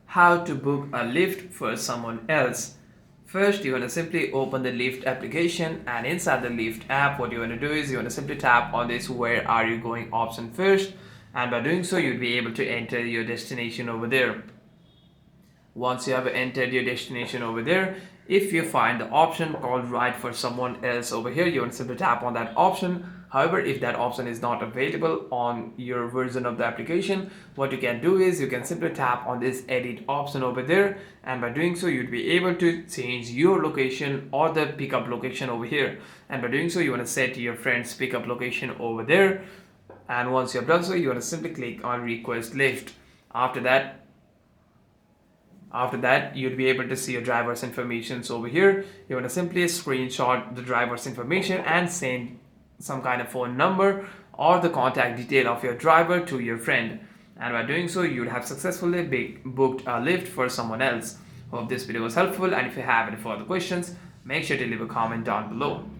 how to book a Lyft for someone else. First, you want to simply open the Lyft application, and inside the Lyft app, what you want to do is you want to simply tap on this "Where are you going" option first, and by doing so, you'll be able to enter your destination over there. Once you have entered your destination over there, if you find the option called "Ride for someone else" over here, you want to simply tap on that option. However, if that option is not available on your version of the application, what you can do is you can simply tap on this edit option over there, and by doing so, you'd be able to change your location or the pickup location over here. And by doing so, you want to set your friend's pickup location over there. And once you have done so, you want to simply click on request Lyft. After that, you'll be able to see your driver's information. So over here, you want to simply screenshot the driver's information and send some kind of phone number or the contact detail of your driver to your friend. And by doing so, you'll have successfully booked a Lyft for someone else. Hope this video was helpful, and if you have any further questions, make sure to leave a comment down below.